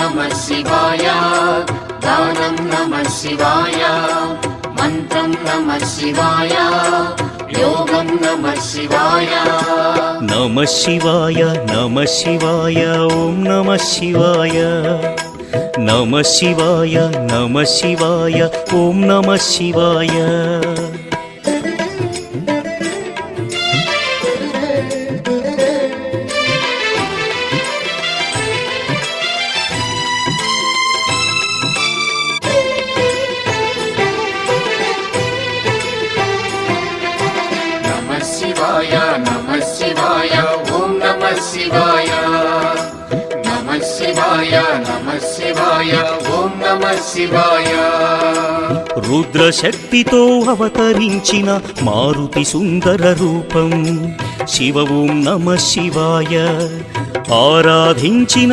नमः शिवाय गानं नमः शिवाय मन्त्रं नमः शिवाय योगं नमः शिवाय नमः शिवाय नमः शिवाय ॐ नमः शिवाय नमः शिवाय नमः शिवाय ॐ नमः शिवाय शिवाय नमः शिवाय ॐ नमः शिवाय नमः शिवाय नमः शिवाय ॐ नमः शिवाय రుద్రశక్తితో అవతరించిన మారుతి సుందర రూపం శివ ఓం నమః శివాయ ఆరాధించిన